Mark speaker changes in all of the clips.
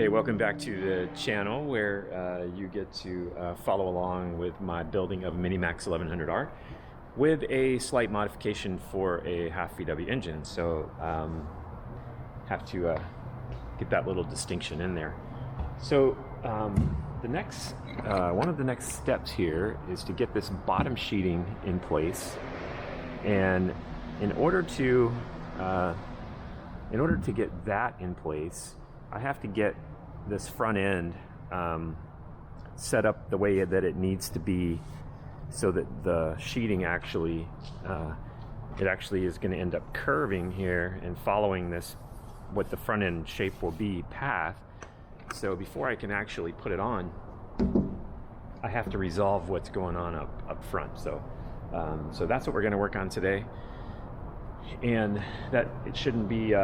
Speaker 1: Hey, welcome back to the channel where you get to follow along with my building of a Minimax 1100r with a slight modification for a half VW engine. So have to get that little distinction in there. So the next one of the next steps here is to get this bottom sheeting in place, and in order to get that in place, I have to get this front end set up the way that it needs to be, so that the sheeting actually is going to end up curving here and following this, what the front end shape will be, path. So before I can actually put it on, I have to resolve what's going on up front. So so that's what we're going to work on today, and that it shouldn't be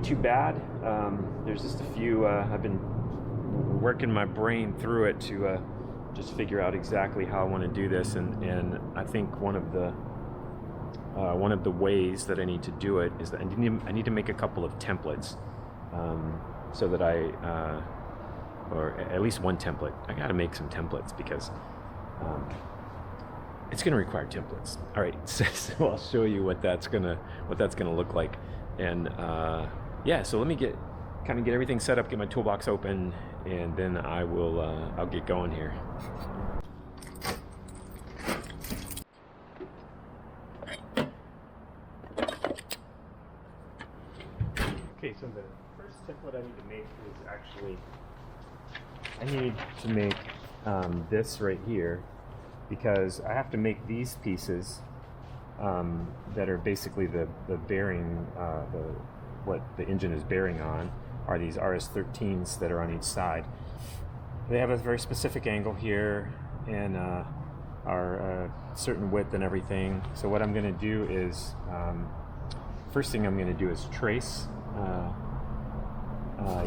Speaker 1: too bad. There's just a few, I've been working my brain through it to just figure out exactly how I want to do this, and I think one of the ways that I need to do it is that I need to make a couple of templates, so that or at least one template. I got to make some templates because it's going to require templates. All right, so I'll show you what that's gonna look like. And yeah, so let me get everything set up, get my toolbox open, and then I'll get going here. Okay, so the first template I need to make is actually, I need to make this right here, because I have to make these pieces that are basically the bearing, what the engine is bearing on, are these RS13s that are on each side. They have a very specific angle here and are a certain width and everything. So what I'm going to do is, first thing I'm going to do is trace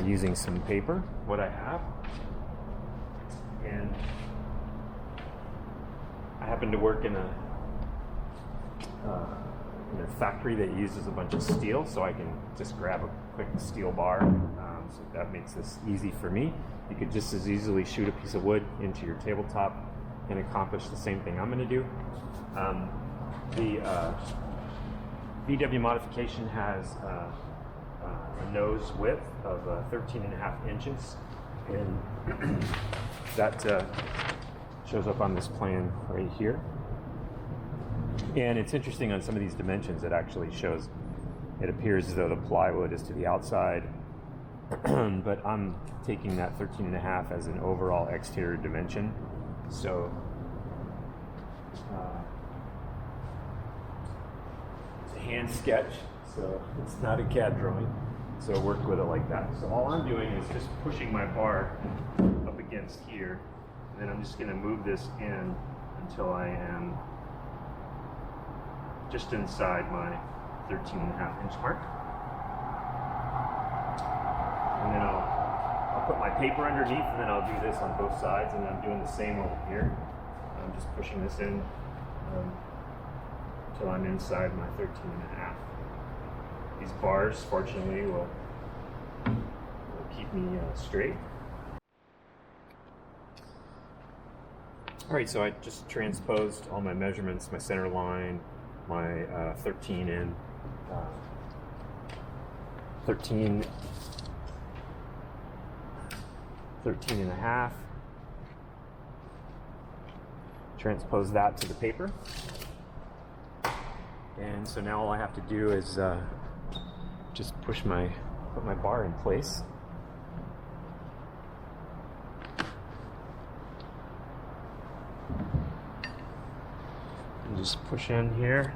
Speaker 1: using some paper what I have. And I happen to work in a factory that uses a bunch of steel, so I can just grab a quick steel bar, so that makes this easy for me. You could just as easily shoot a piece of wood into your tabletop and accomplish the same thing I'm going to do. The VW modification has a nose width of 13.5 inches, and that shows up on this plan right here. And it's interesting, on some of these dimensions, it actually shows, it appears as though the plywood is to the outside, but I'm taking that 13.5 as an overall exterior dimension. So it's a hand sketch, so it's not a CAD drawing, so I worked with it like that. So all I'm doing is just pushing my bar up against here, and then I'm just going to move this in until I am just inside my 13.5 inch mark. And then I'll put my paper underneath, and then I'll do this on both sides, and I'm doing the same over here. I'm just pushing this in until I'm inside my 13.5. These bars, fortunately, will keep me straight. All right, so I just transposed all my measurements, my center line, my 13 and 13.5. Transpose that to the paper. And so now all I have to do is just put my bar in place. And just push in here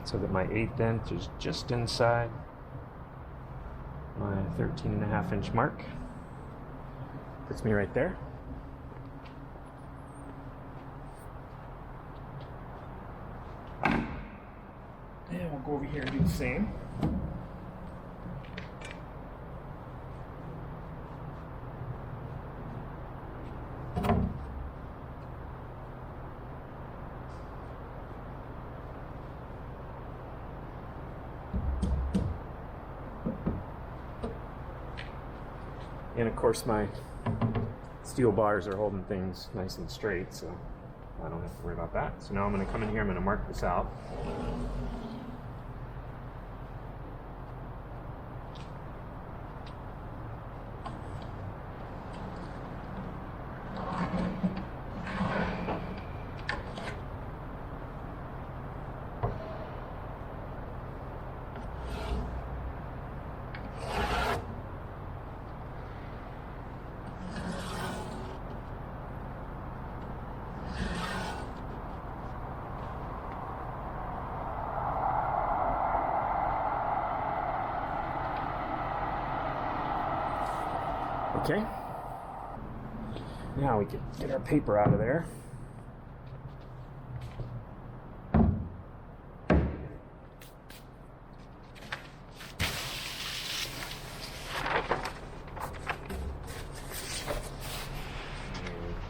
Speaker 1: so that my 1/8 inch is just inside my 13.5 inch mark. Puts me right there. And we'll go over here and do the same. And of course my steel bars are holding things nice and straight, so I don't have to worry about that. So now I'm going to come in here, I'm going to mark this out. Okay, now we can get our paper out of there. And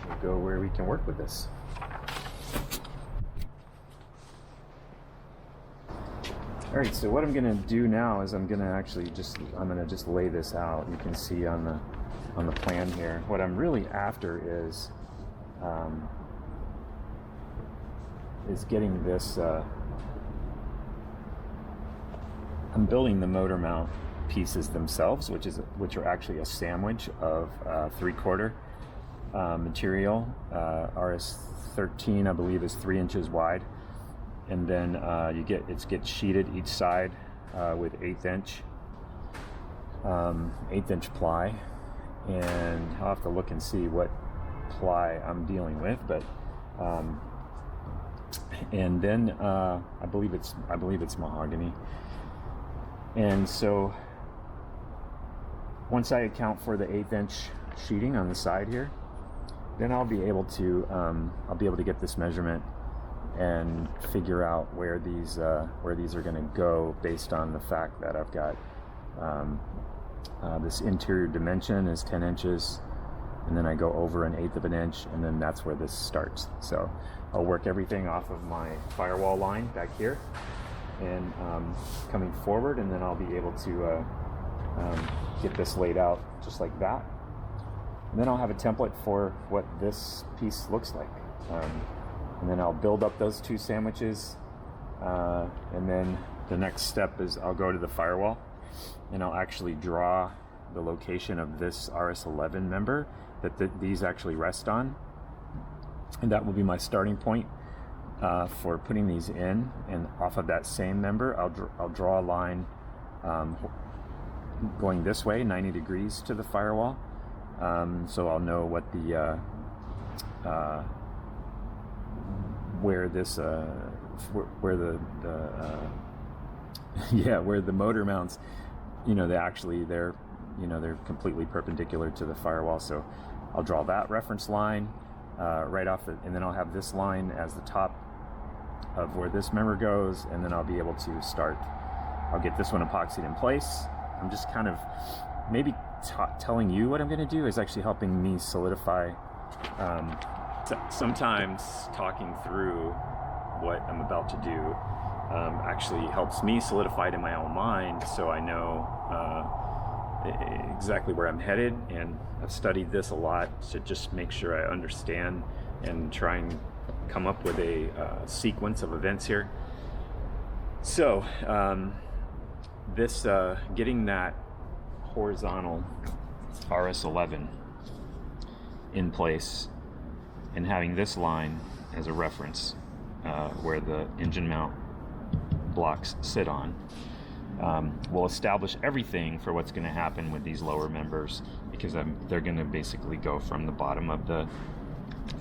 Speaker 1: we'll go where we can work with this. All right, so what I'm gonna do now is I'm gonna just lay this out. You can see on the plan here. What I'm really after is getting this. I'm building the motor mount pieces themselves, which are actually a sandwich of 3/4 material. RS13, I believe, is 3 inches wide, and then it gets sheeted each side with 1/8 inch ply. And I'll have to look and see what ply I'm dealing with, but and then I believe it's mahogany. And so once I account for the 1/8 inch sheeting on the side here, then I'll be able to get this measurement and figure out where these are going to go based on the fact that I've got this interior dimension is 10 inches, and then I go over 1/8 of an inch, and then that's where this starts. So I'll work everything off of my firewall line back here and coming forward, and then I'll be able to get this laid out just like that. And then I'll have a template for what this piece looks like. And then I'll build up those two sandwiches, and then the next step is I'll go to the firewall and I'll actually draw the location of this RS11 member that these actually rest on, and that will be my starting point for putting these in. And off of that same member, I'll draw a line going this way 90 degrees to the firewall, so I'll know what the where the motor mounts, they're completely perpendicular to the firewall. So I'll draw that reference line right off and then I'll have this line as the top of where this member goes, and then I'll be able to start. I'll get this one epoxied in place. I'm just kind of maybe telling you what I'm going to do is actually helping me solidify. Sometimes talking through what I'm about to do actually helps me solidify it in my own mind, so I know exactly where I'm headed. And I've studied this a lot to just make sure I understand and try and come up with a sequence of events here. So getting that horizontal RS11 in place and having this line as a reference where the engine mount blocks sit on will establish everything for what's going to happen with these lower members, because they're going to basically go from the bottom of the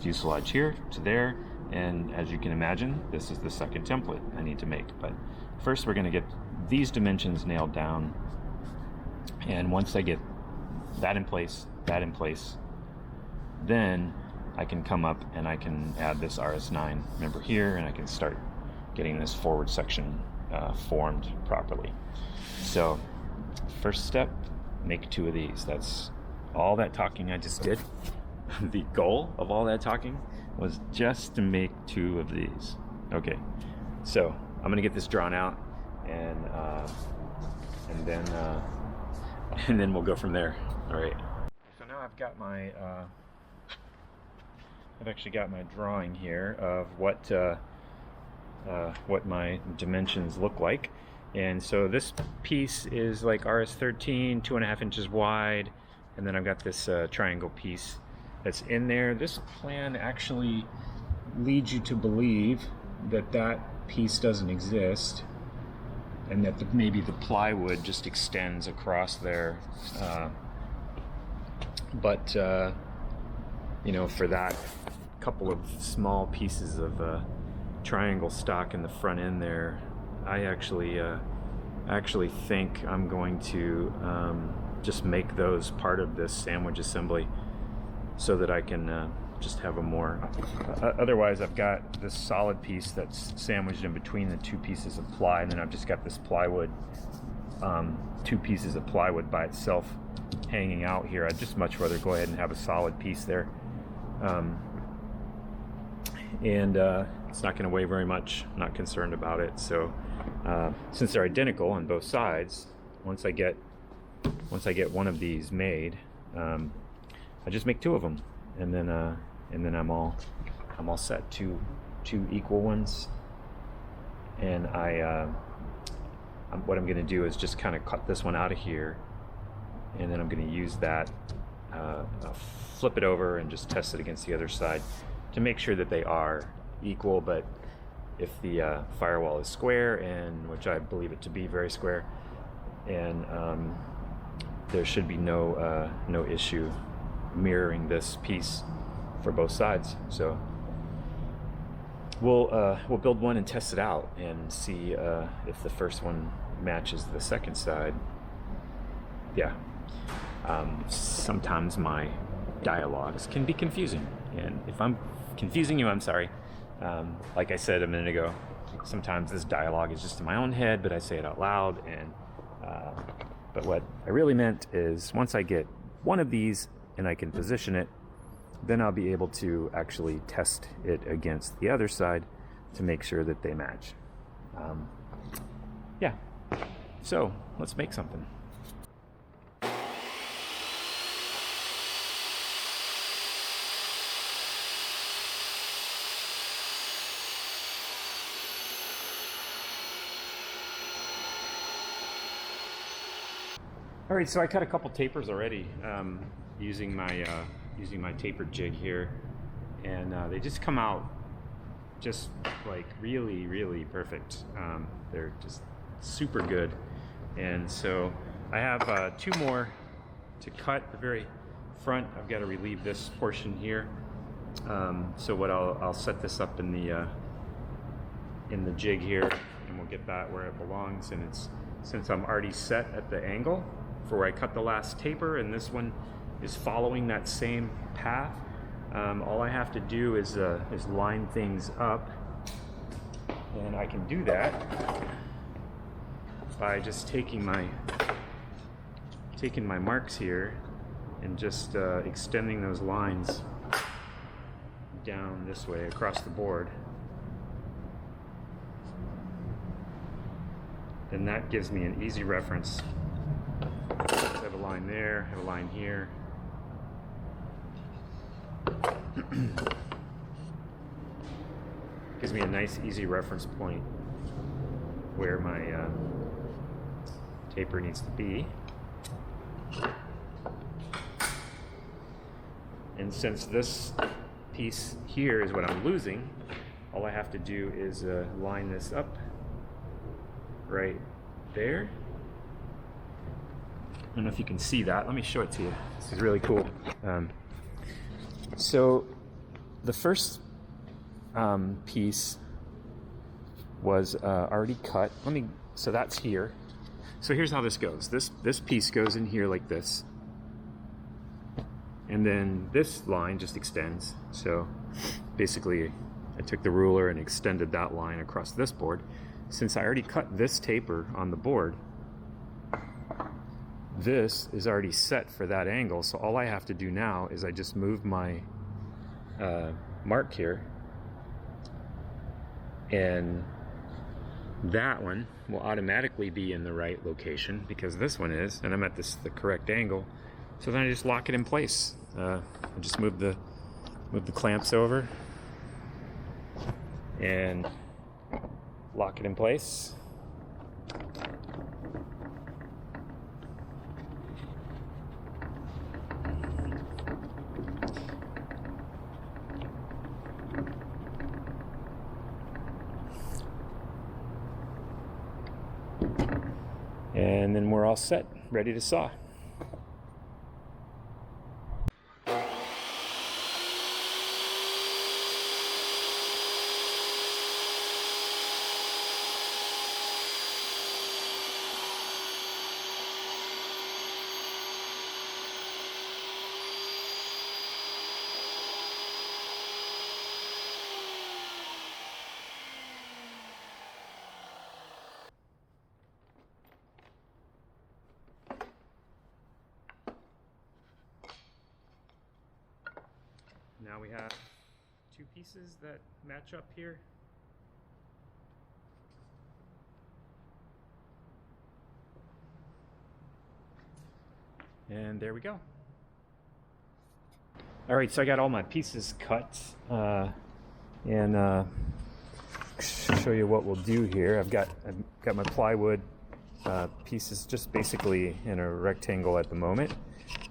Speaker 1: fuselage here to there. And as you can imagine, this is the second template I need to make. But first we're going to get these dimensions nailed down, and once I get that in place, then I can come up and I can add this RS9 member here, and I can start getting this forward section formed properly. So first step, make 2 of these. That's all that talking I just did. The goal of all that talking was just to make 2 of these. Okay, so I'm gonna get this drawn out, and then we'll go from there. All right. got my I've actually got my drawing here of what my dimensions look like. And so this piece is like RS13, 2.5 inches wide, and then I've got this triangle piece that's in there. This plan actually leads you to believe that that piece doesn't exist, and that maybe the plywood just extends across there. But you know, for that couple of small pieces of triangle stock in the front end there, I actually think I'm going to just make those part of this sandwich assembly so that I can just have a more otherwise I've got this solid piece that's sandwiched in between the two pieces of ply, and then I've just got this plywood, two pieces of plywood by itself hanging out here. I'd just much rather go ahead and have a solid piece there, and it's not going to weigh very much. I'm not concerned about it. So since they're identical on both sides, once I get one of these made, I just make two of them, and then I'm all set. Two equal ones, and what I'm going to do is just kind of cut this one out of here, and then I'm going to use that, flip it over and just test it against the other side to make sure that they are equal. But if the firewall is square, and which I believe it to be very square, and there should be no issue mirroring this piece for both sides. So we'll build one and test it out and see if the first one matches the second side. Yeah. Sometimes my dialogues can be confusing, and if I'm confusing you, I'm sorry. Like I said a minute ago, sometimes this dialogue is just in my own head, but I say it out loud. And but what I really meant is, once I get one of these and I can position it, then I'll be able to actually test it against the other side to make sure that they match. Yeah, so let's make something. All right, so I cut a couple tapers already using my tapered jig here, and they just come out just like really perfect. They're just super good, and so I have two more to cut. The very front, I've got to relieve this portion here. So what I'll set this up in the jig here, and we'll get that where it belongs. And it's, since I'm already set at the angle for where I cut the last taper, and this one is following that same path, all I have to do is line things up, and I can do that by just taking my marks here and just extending those lines down this way across the board. Then that gives me an easy reference. I have a line there, I have a line here. Gives me a nice easy reference point where my taper needs to be. And since this piece here is what I'm losing, all I have to do is line this up right there. I don't know if you can see that. Let me show it to you. This is really cool. So the first piece was already cut. So that's here. So here's how this goes. This piece goes in here like this, and then this line just extends. So basically, I took the ruler and extended that line across this board. Since I already cut this taper on the board, this is already set for that angle, so all I have to do now is I just move my mark here, and that one will automatically be in the right location because this one is, and I'm at the correct angle. So then I just lock it in place. I just move the clamps over and lock it in place. And then we're all set, ready to saw. Now we have two pieces that match up here. And there we go. All right, so I got all my pieces cut, and show you what we'll do here. I've got my plywood pieces just basically in a rectangle at the moment.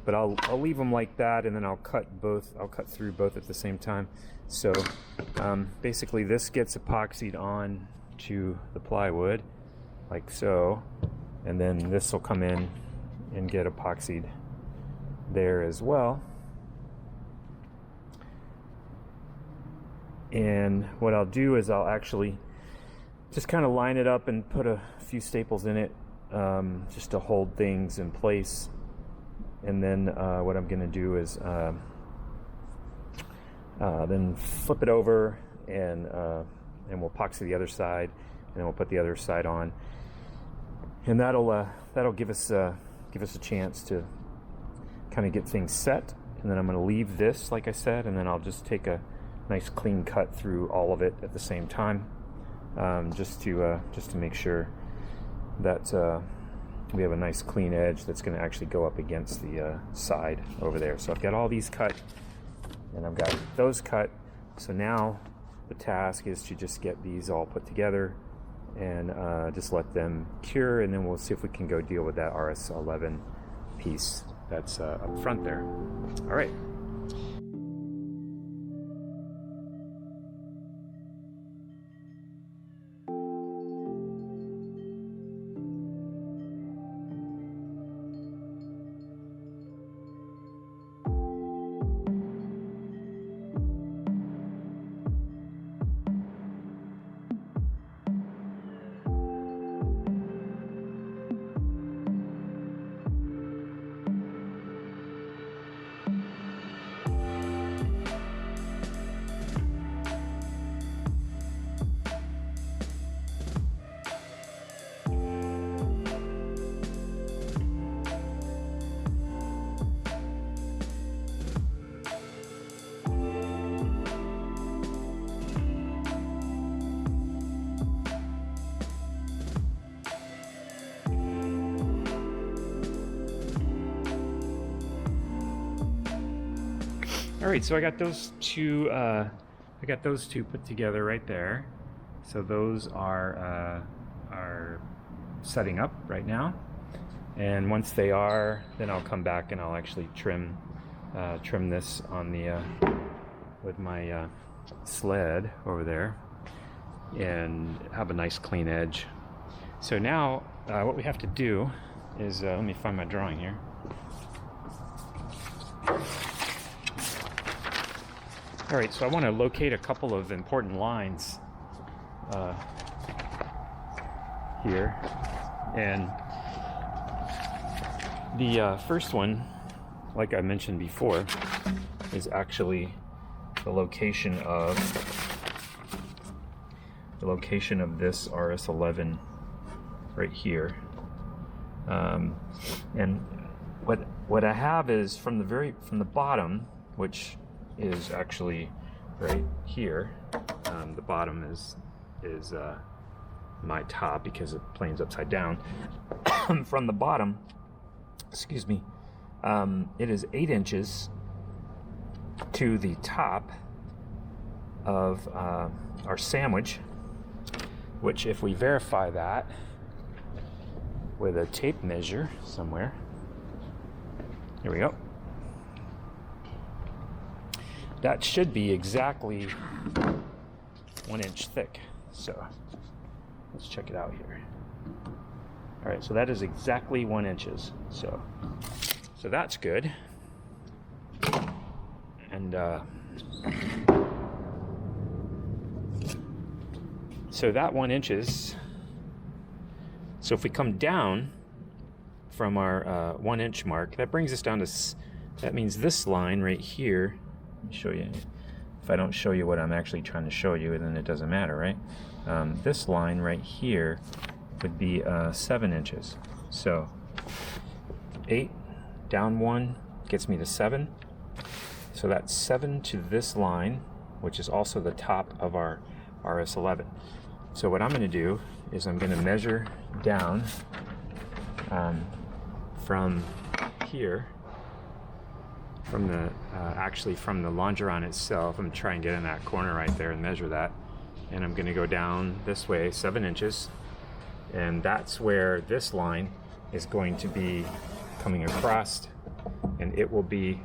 Speaker 1: But I'll leave them like that, and then I'll cut through both at the same time. So basically this gets epoxied on to the plywood like so, and then this will come in and get epoxied there as well. And what I'll do is I'll actually just kind of line it up and put a few staples in it, just to hold things in place. And then what I'm going to do is then flip it over, and we'll epoxy the other side, and then we'll put the other side on, and that'll give us a chance to kind of get things set. And then I'm going to leave this, like I said, and then I'll just take a nice clean cut through all of it at the same time, just to make sure that we have a nice clean edge that's going to actually go up against the side over there. So I've got all these cut, and I've got those cut. So now the task is to just get these all put together and just let them cure, and then we'll see if we can go deal with that RS11 piece that's up front there. All right. All right, so I got those two. Put together right there. So those are setting up right now. And once they are, then I'll come back and I'll actually trim this on the with my sled over there, and have a nice clean edge. So now what we have to do is let me find my drawing here. All right, so I want to locate a couple of important lines here, and the first one, like I mentioned before, is actually the location of this RS11 right here, and what I have is from the bottom, which is actually right here. The bottom is my top because the plane's upside down. From the bottom, excuse me, it is 8 inches to the top of our sandwich, which if we verify that with a tape measure somewhere, here we go. That should be exactly 1 inch thick. So let's check it out here. All right, so that is exactly 1 inches. So that's good. And so that 1 inches. So if we come down from our 1 inch mark, that brings us down to, that means this line right here. Let me show you. If I don't show you what I'm actually trying to show you, then it doesn't matter, right? This line right here would be 7 inches. So 8 down 1 gets me to 7. So that's 7 to this line, which is also the top of our RS11. So what I'm going to do is I'm going to measure down from here, from the actually from the longeron itself. I'm going to try and get in that corner right there and measure that. And I'm going to go down this way 7 inches, and that's where this line is going to be coming across, and it will be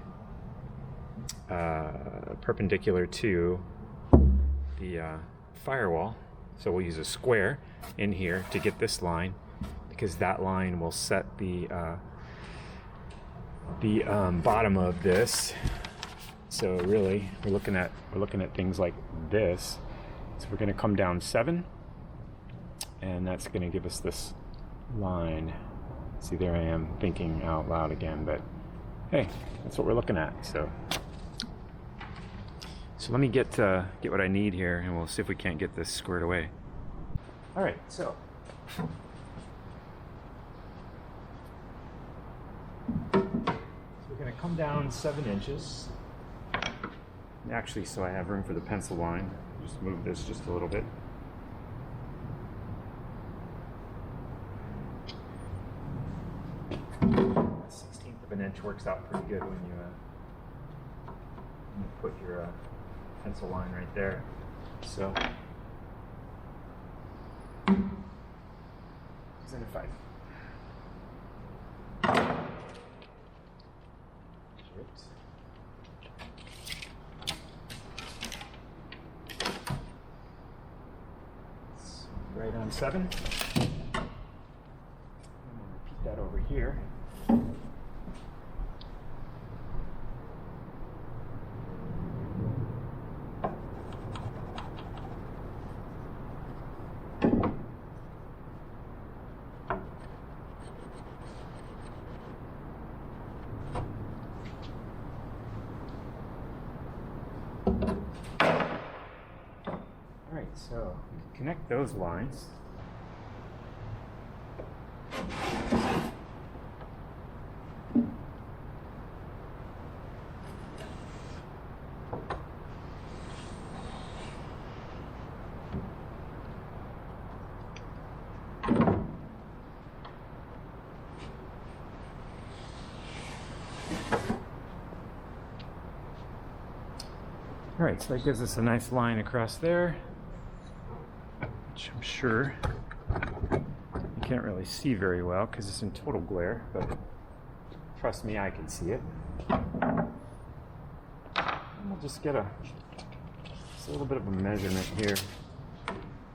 Speaker 1: perpendicular to the firewall. So we'll use a square in here to get this line, because that line will set the bottom of this. So really, we're looking at things like this. So we're going to come down 7, and that's going to give us this line. See, there I am thinking out loud again, but hey, that's what we're looking at. So let me get what I need here, and we'll see if we can't get this squared away. All right, so we're going to come down 7 inches. Actually, so I have room for the pencil line. Just move this just a little bit. A 1/16 of an inch works out pretty good when you put your pencil line right there. So, isn't it fine? Right on 7. I'm going to repeat that over here. So connect those lines. All right, so that gives us a nice line across there, which I'm sure you can't really see very well because it's in total glare, but trust me, I can see it. And we'll just get a little bit of a measurement here.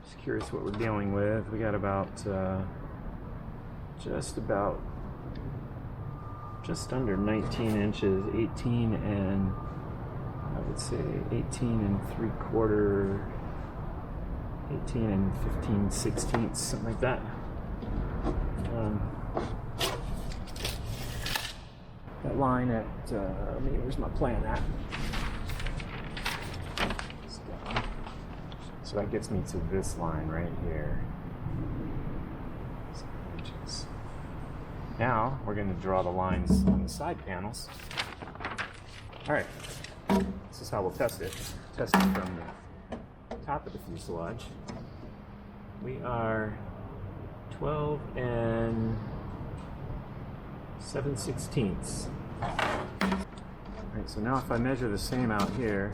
Speaker 1: Just curious what we're dealing with. We got about just under 19 inches, 18 and I would say 18 3/4, 18 15/16, something like that. That line at, where's my plan at? So that gets me to this line right here. 7 inches. Now we're going to draw the lines on the side panels. All right, this is how we'll test it. Test it from the top of the fuselage. We are 12 7/16. All right, So now if I measure the same out here,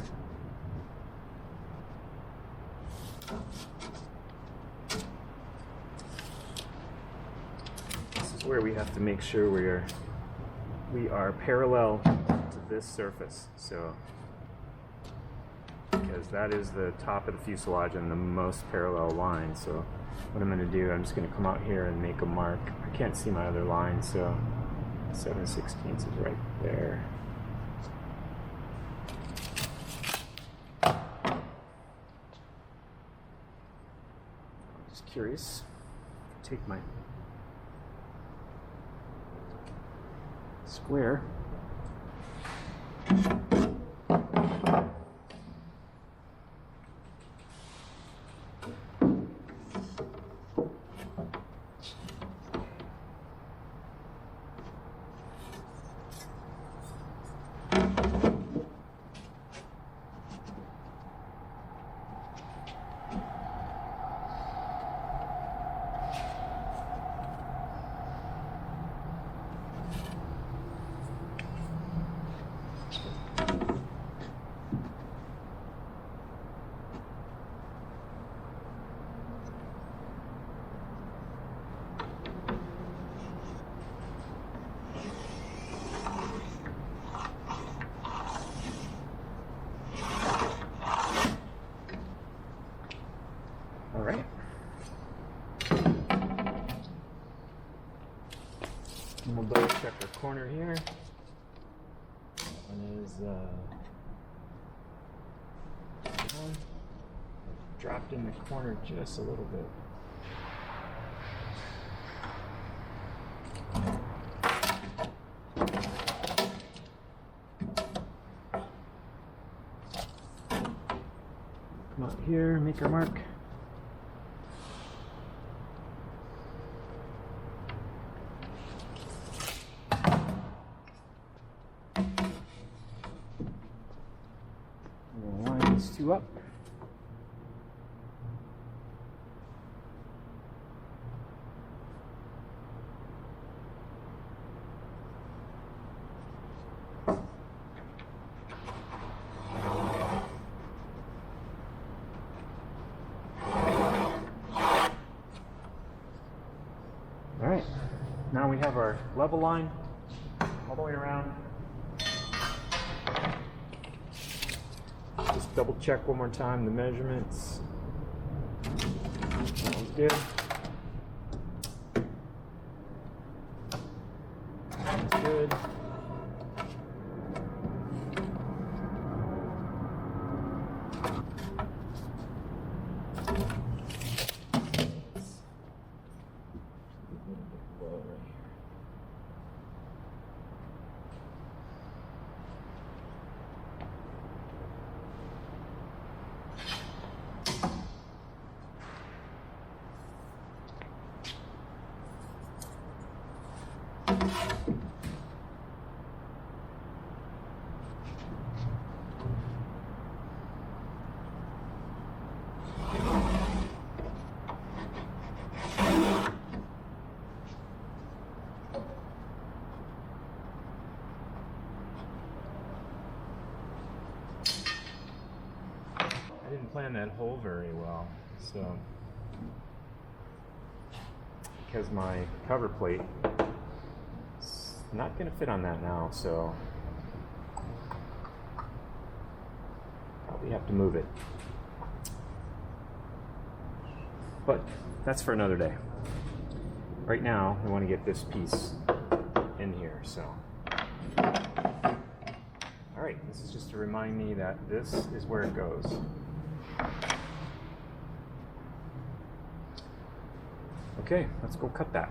Speaker 1: this is where we have to make sure we are parallel to this surface. So, because that is the top of the fuselage and the most parallel line. So what I'm going to do, I'm just going to come out here and make a mark. I can't see my other line, so 7/16 is right there. I'm just curious. Take my square. We'll double check our corner here. That one is dropped in the corner just a little bit. Come out here, make our mark. Two up. All right, now we have our level line all the way around. Just double check one more time the measurements. Sounds good. Sounds good. I didn't plan that hole very well, so because my cover plate is not going to fit on that now, so probably have to move it. But that's for another day. Right now, we want to get this piece in here, so. All right, this is just to remind me that this is where it goes. Okay, let's go cut that.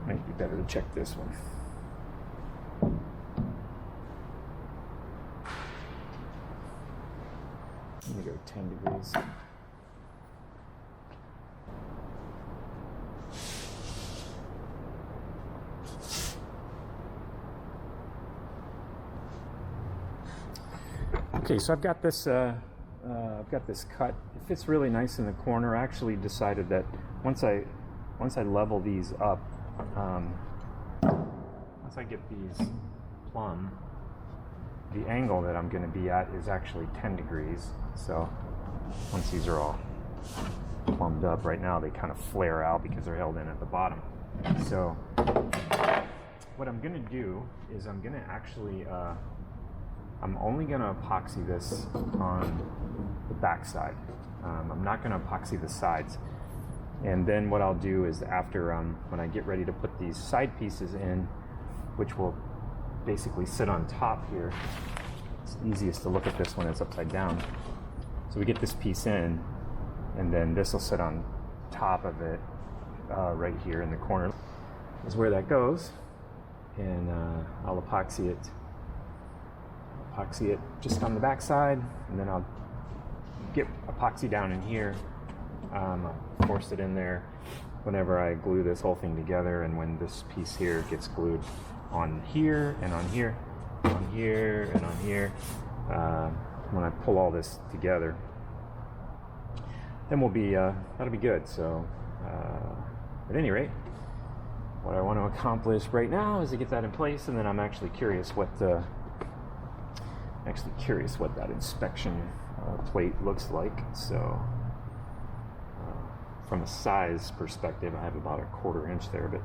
Speaker 1: Might be better to check this one. I'm gonna go 10 degrees. Okay, so I've got this cut. It fits really nice in the corner. I actually decided that once I level these up, once I get these plumb, the angle that I'm going to be at is actually 10 degrees. So once these are all plumbed up, right now they kind of flare out because they're held in at the bottom. So what I'm going to do is I'm going to actually I'm only going to epoxy this on the back side. I'm not going to epoxy the sides. And then what I'll do is after when I get ready to put these side pieces in, which will basically sit on top here. It's easiest to look at this when it's upside down. So we get this piece in, and then this will sit on top of it right here in the corner. Is where that goes, and I'll epoxy it just on the back side, and then I'll get epoxy down in here. Force it in there whenever I glue this whole thing together, and when this piece here gets glued on here and on here, on here and on here, when I pull all this together, then we'll be that'll be good. So at any rate, what I want to accomplish right now is to get that in place, and then I'm actually curious what that inspection plate looks like. So from a size perspective, I have about a 1/4 inch there, but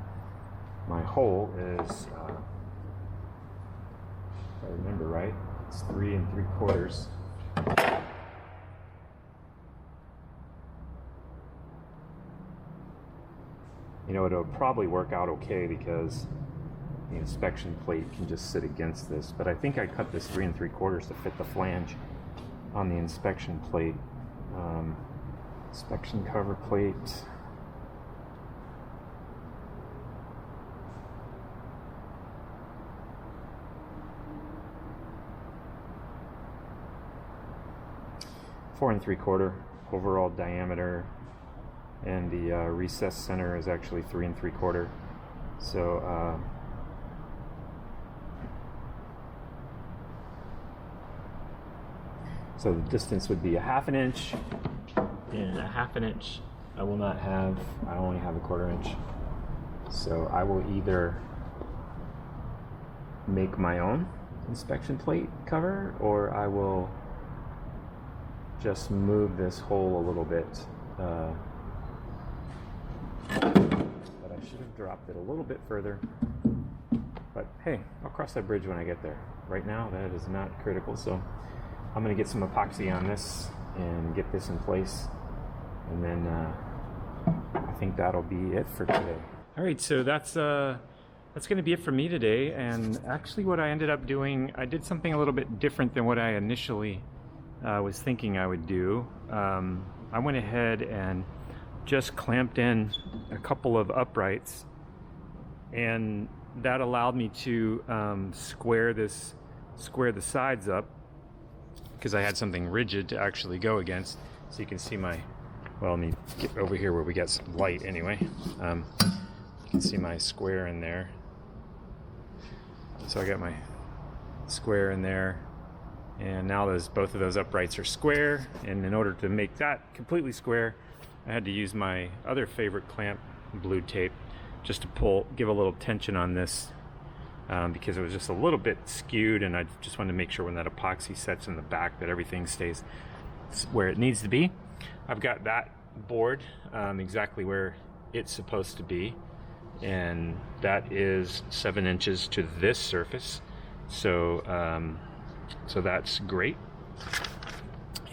Speaker 1: my hole is, if I remember right, it's 3 3/4. You know, it'll probably work out okay because the inspection plate can just sit against this, but I think I cut this 3 3/4 to fit the flange on the inspection plate. Inspection cover plate. Four 3/4 overall diameter, and the recess center is actually 3 3/4. So so the distance would be a 1/2 inch. And a 1/2 inch I will not have. I only have a 1/4 inch. So I will either make my own inspection plate cover, or I will just move this hole a little bit. But I should have dropped it a little bit further. But hey, I'll cross that bridge when I get there. Right now, that is not critical. So I'm going to get some epoxy on this and get this in place. And then I think that'll be it for today. All right, so that's going to be it for me today. And actually what I ended up doing, I did something a little bit different than what I initially was thinking I would do. I went ahead and just clamped in a couple of uprights, and that allowed me to square the sides up, because I had something rigid to actually go against. So you can see my, well, let me get over here where we got some light anyway. You can see my square in there. So I got my square in there, and now both of those uprights are square. And in order to make that completely square, I had to use my other favorite clamp, blue tape, just to give a little tension on this, because it was just a little bit skewed, and I just wanted to make sure when that epoxy sets in the back that everything stays where it needs to be. I've got that board exactly where it's supposed to be, and that is 7 inches to this surface. So so that's great,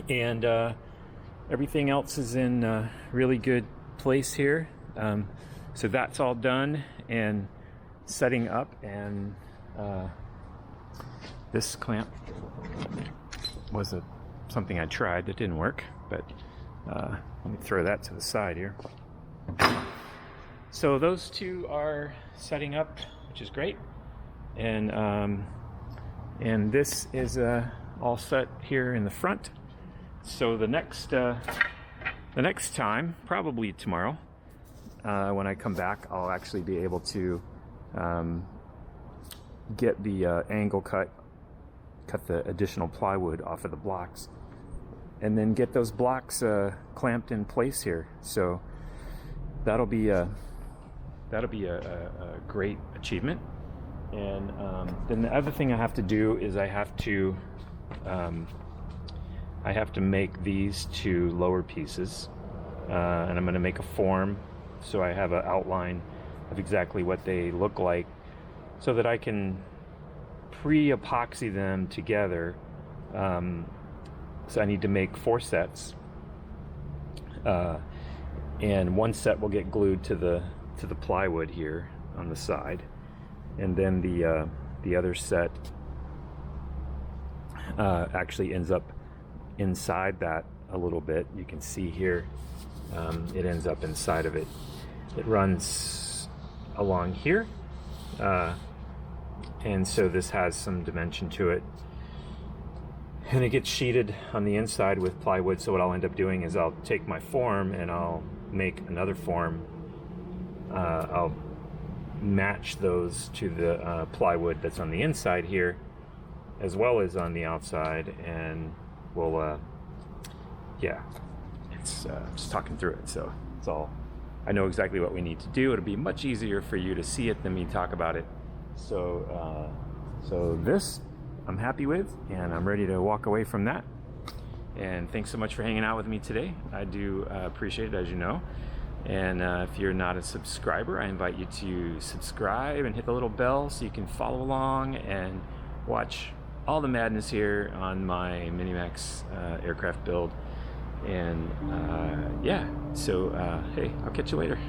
Speaker 1: and everything else is in really good place here. So that's all done and setting up, and this clamp was something I tried that didn't work, but let me throw that to the side here. So those two are setting up, which is great, and this is all set here in the front. So the next time, probably tomorrow, when I come back, I'll actually be able to get the angle cut cut the additional plywood off of the blocks, and then get those blocks clamped in place here. So that'll be a great achievement. And then the other thing I have to do is I have to make these two lower pieces, and I'm going to make a form so I have an outline of exactly what they look like, so that I can pre-epoxy them together. So I need to make 4 sets, and one set will get glued to the plywood here on the side, and then the other set actually ends up inside that a little bit. You can see here, it ends up inside of it. It runs along here, and so this has some dimension to it, and it gets sheeted on the inside with plywood. So what I'll end up doing is I'll take my form and I'll make another form. I'll match those to the plywood that's on the inside here as well as on the outside, and we'll yeah, it's just talking through it, so it's all, I know exactly what we need to do. It'll be much easier for you to see it than me talk about it. So so this I'm happy with, and I'm ready to walk away from that. And thanks so much for hanging out with me today. I do appreciate it, as you know. And if you're not a subscriber, I invite you to subscribe and hit the little bell so you can follow along and watch all the madness here on my Minimax aircraft build. And yeah, so hey, I'll catch you later.